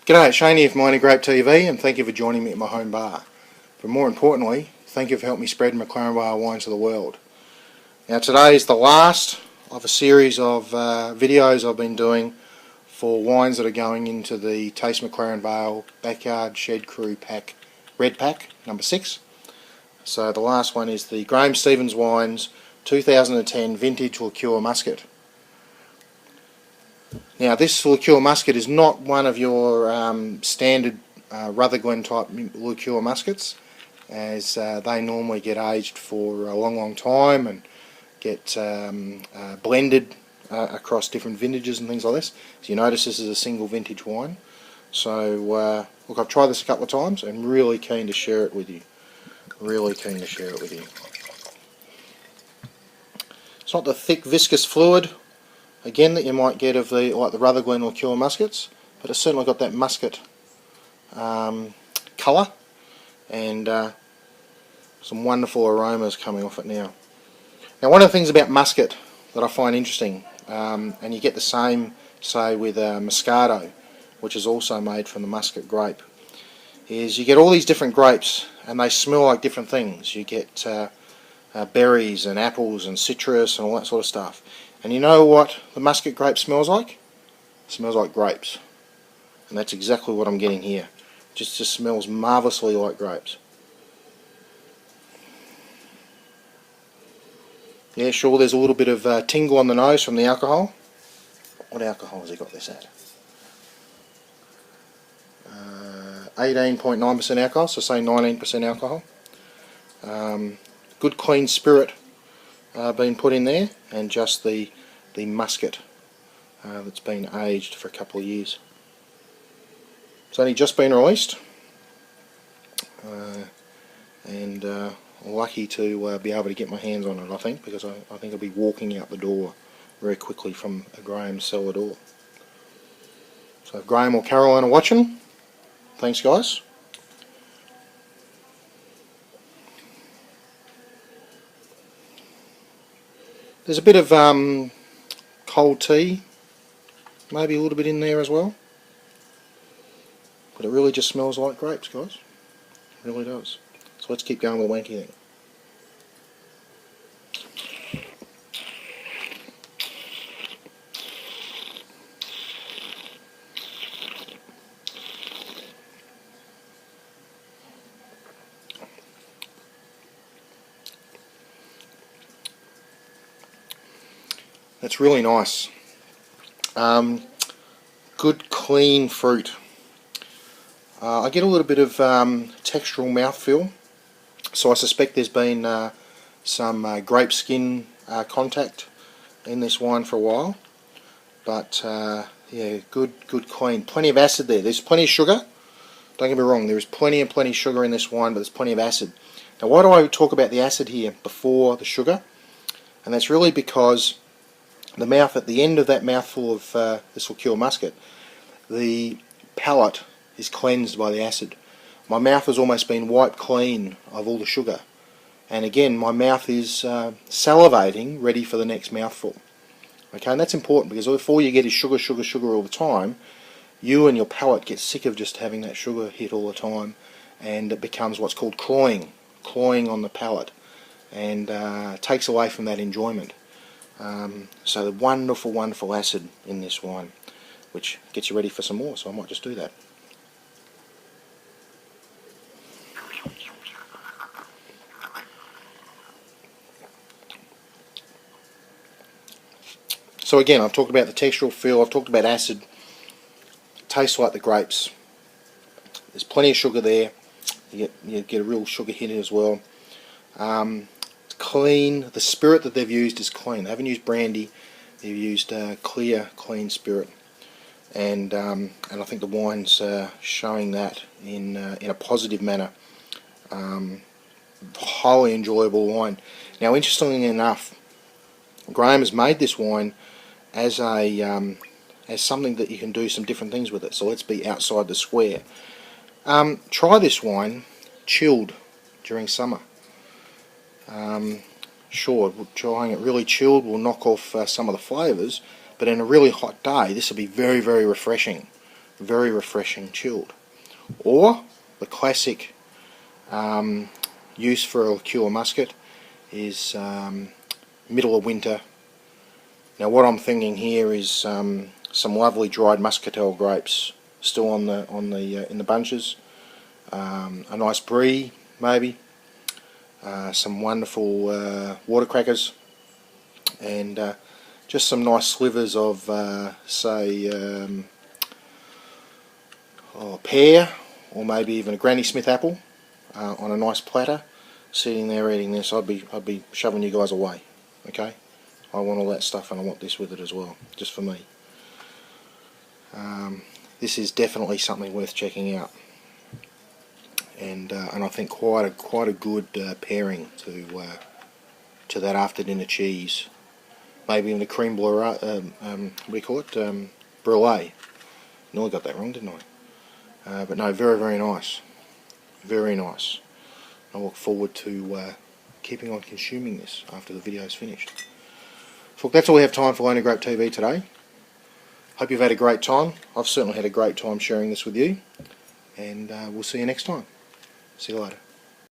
G'day, Shane here from Mining Grape TV, and thank you for joining me at my home bar. But more importantly, thank you for helping me spread McLaren Vale wines to the world. Now today is the last of a series of videos I've been doing for wines that are going into the Taste McLaren Vale Backyard Shed Crew Pack, Red Pack, number 6. So the last one is the Graham Stevens Wines 2010 Vintage Liqueur Muscat. Now this liqueur muscat is not one of your standard Rutherglen type liqueur muscats, as they normally get aged for a long time and get blended across different vintages and things like this. So you notice this is a single vintage wine. So look, I've tried this a couple of times and really keen to share it with you. It's not the thick viscous fluid again that you might get of the Rutherglen liqueur muskats, but it's certainly got that muscat colour and some wonderful aromas coming off it now. Now one of the things about muscat that I find interesting, and you get the same say with Moscato, which is also made from the muscat grape, is you get all these different grapes and they smell like different things. You get berries and apples and citrus and all that sort of stuff. And you know what the muscat grape smells like? It smells like grapes. And that's exactly what I'm getting here. It just smells marvellously like grapes. Yeah, sure, there's a little bit of tingle on the nose from the alcohol. What alcohol has he got this at? 18.9% alcohol, so say 19% alcohol. Good clean spirit been put in there, and just the muscat that's been aged for a couple of years. It's only just been released, and lucky to be able to get my hands on it, I think, because I think I'll be walking out the door very quickly from a Graham cellar door. So if Graham or Caroline are watching, thanks guys. There's a bit of cold tea, maybe a little bit in there as well, but it really just smells like grapes, guys. It really does. So let's keep going with the wanky thing. That's really nice. Good clean fruit. I get a little bit of textural mouthfeel, so I suspect there's been some grape skin contact in this wine for a while. But yeah, good clean. Plenty of acid there. There's plenty of sugar. Don't get me wrong, there is plenty of sugar in this wine, but there's plenty of acid. Now why do I talk about the acid here before the sugar? And that's really because the mouth, at the end of that mouthful of this liqueur muscat, the palate is cleansed by the acid. My mouth has almost been wiped clean of all the sugar, and again my mouth is salivating, ready for the next mouthful. Okay, and that's important, because if all you get is sugar all the time, you and your palate get sick of just having that sugar hit all the time, and it becomes what's called cloying on the palate, and takes away from that enjoyment. So the wonderful acid in this wine, which gets you ready for some more, so I might just do that. So again, I've talked about the textural feel, I've talked about acid. It tastes like the grapes. There's plenty of sugar there. You get a real sugar hit as well. Clean. The spirit that they've used is clean. They haven't used brandy. They've used clear, clean spirit, and I think the wine's showing that in a positive manner. Highly enjoyable wine. Now, interestingly enough, Graham has made this wine as something that you can do some different things with it. So let's be outside the square. Try this wine chilled during summer. Sure, trying it really chilled will knock off some of the flavours, but in a really hot day this will be very refreshing. very refreshing chilled. Or the classic use for a liqueur muscat is middle of winter. Now what I'm thinking here is some lovely dried muscatel grapes still on the in the bunches, a nice brie maybe, some wonderful water crackers, and just some nice slivers of say pear, or maybe even a Granny Smith apple on a nice platter, sitting there eating this. I'd be shoving you guys away. Okay, I want all that stuff, and I want this with it as well, just for me. This is definitely something worth checking out, and I think quite a good pairing to that after dinner cheese. Maybe even a cream brulee. What do you call it? Brulee. Nearly got that wrong, didn't I? But no, very nice. Very nice. I look forward to keeping on consuming this after the video is finished. So look, that's all we have time for Grape TV today. Hope you've had a great time. I've certainly had a great time sharing this with you, and we'll see you next time. See you later.